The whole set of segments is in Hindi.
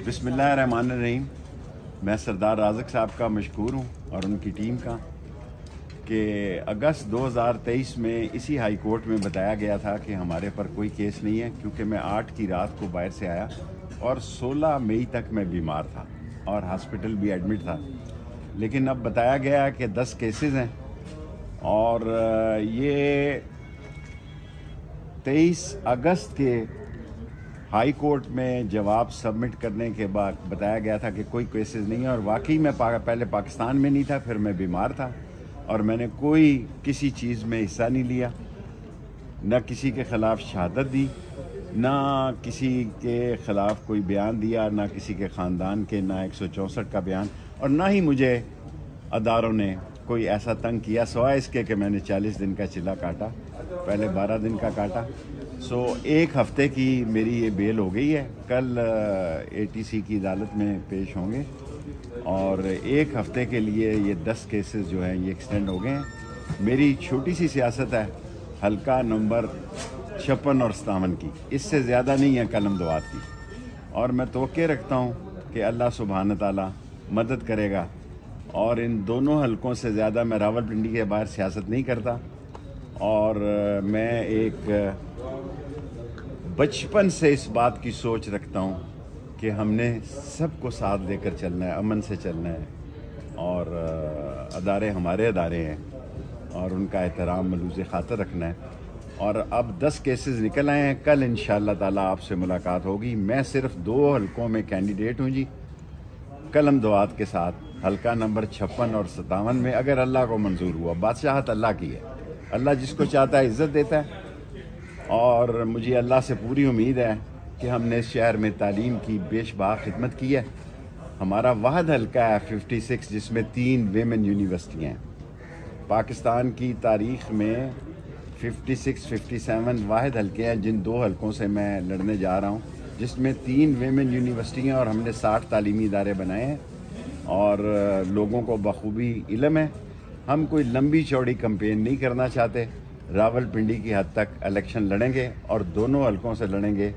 बिस्मिल्लाहिर्रहमानिर्रहीम। मैं सरदार राज़िक साहब का मशकूर हूँ और उनकी टीम का कि अगस्त 2023 में इसी हाई कोर्ट में बताया गया था कि हमारे पर कोई केस नहीं है, क्योंकि मैं 8 की रात को बाहर से आया और 16 मई तक मैं बीमार था और हॉस्पिटल भी एडमिट था। लेकिन अब बताया गया कि 10 केसेस हैं और ये 23 अगस्त के हाई कोर्ट में जवाब सबमिट करने के बाद बताया गया था कि कोई केसेस नहीं है। और वाकई मैं पहले पाकिस्तान में नहीं था, फिर मैं बीमार था और मैंने कोई किसी चीज़ में हिस्सा नहीं लिया, न किसी के ख़िलाफ़ शहादत दी, ना किसी के ख़िलाफ़ कोई बयान दिया, ना किसी के ख़ानदान के, ना 164 का बयान, और ना ही मुझे अदारों ने कोई ऐसा तंग किया सिवाय इसके कि मैंने 40 दिन का चिल्ला काटा, पहले 12 दिन का काटा। सो एक हफ़्ते की मेरी ये बेल हो गई है। कल ATC की अदालत में पेश होंगे और एक हफ़्ते के लिए ये 10 केसेस जो हैं ये एक्सटेंड हो गए हैं। मेरी छोटी सी सियासत है हल्का नंबर 56 और 57 की, इससे ज़्यादा नहीं है कलम दुआत की, और मैं तवक्के रखता हूँ कि अल्लाह सुब्हान ताला मदद करेगा। और इन दोनों हलकों से ज़्यादा मैं रावलपिंडी के बाहर सियासत नहीं करता और मैं एक बचपन से इस बात की सोच रखता हूँ कि हमने सबको साथ देकर चलना है, अमन से चलना है, और अदारे हमारे अदारे हैं और उनका एहतराम मलूज़ खातर रखना है। और अब 10 केसेस निकल आए हैं। कल इंशाअल्लाह ताला आपसे मुलाकात होगी। मैं सिर्फ 2 हलकों में कैंडिडेट हूँ जी, कलम दुआत के साथ, हल्का नंबर 56 और 57 में, अगर अल्लाह को मंजूर हुआ। बादशाहत अल्लाह की है, अल्लाह जिसको चाहता है इज़्ज़त देता है, और मुझे अल्लाह से पूरी उम्मीद है कि हमने इस शहर में तालीम की बेशबहा खिदमत की है। हमारा वाहद हल्का है 56 जिसमें 3 वेमेन यूनिवर्सिटियाँ हैं। पाकिस्तान की तारीख़ में 56, 57 वाहद हल्के हैं जिन 2 हलकों से मैं लड़ने जा रहा हूँ, जिसमें 3 वेमेन यूनिवर्सिटियाँ और हमने 60 तालीमी इदारे बनाए हैं और लोगों को बखूबी इल्म है। हम कोई लंबी चौड़ी कैंपेन नहीं करना चाहते। रावलपिंडी की हद तक इलेक्शन लड़ेंगे और दोनों हलकों से लड़ेंगे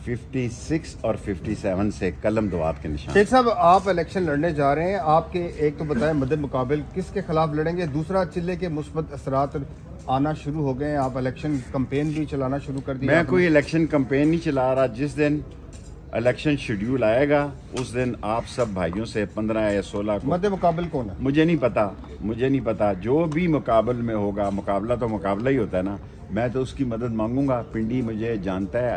56 और 57 से कलम दुआत के निशान। शेख साहब, आप इलेक्शन लड़ने जा रहे हैं, आपके एक तो बताएं मद्दे मुकाबिल किसके खिलाफ लड़ेंगे, दूसरा चिल्ले के मुस्बत असरात आना शुरू हो गए हैं, आप इलेक्शन कैंपेन भी चलाना शुरू कर दिया? मैं कोई इलेक्शन कैंपेन नहीं चला रहा। जिस दिन इलेक्शन शेड्यूल आएगा उस दिन आप सब भाइयों से 15 या 16 को। मद्दे मुकाबिल कौन है? मुझे नहीं पता। जो भी मुकाबल में होगा, मुकाबला तो मुकाबला ही होता है ना, मैं तो उसकी मदद मांगूंगा। पिंडी मुझे जानता है,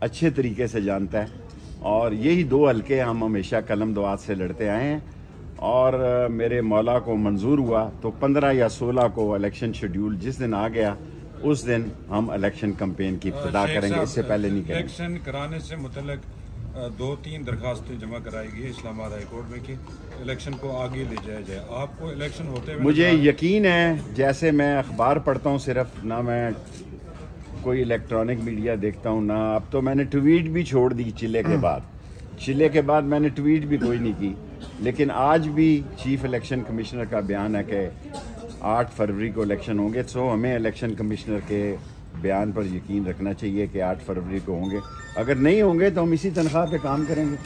अच्छे तरीके से जानता है, और यही 2 हलके हम हमेशा कलम दुआत से लड़ते आए हैं। और मेरे मौला को मंजूर हुआ तो 15 या 16 को इलेक्शन शेड्यूल जिस दिन आ गया उस दिन हम इलेक्शन कैंपेन की इब्तिदा करेंगे, इससे पहले नहीं करेंगे। इलेक्शन कराने से मुतल्लिक 2-3 दरखास्तें जमा कराई गई इस्लामाबाद हाई कोर्ट में कि इलेक्शन को आगे ले जाया जाए। आपको इलेक्शन होते हुए मुझे यकीन है, जैसे मैं अखबार पढ़ता हूँ सिर्फ, ना मैं कोई इलेक्ट्रॉनिक मीडिया देखता हूँ, ना अब तो मैंने ट्वीट भी छोड़ दी चिल्ले के बाद मैंने ट्वीट भी कोई नहीं की। लेकिन आज भी चीफ इलेक्शन कमिश्नर का बयान है कि 8 फरवरी को इलेक्शन होंगे। सो हमें इलेक्शन कमिश्नर के बयान पर यकीन रखना चाहिए कि 8 फरवरी को होंगे। अगर नहीं होंगे तो हम इसी तनख्वाह पे काम करेंगे।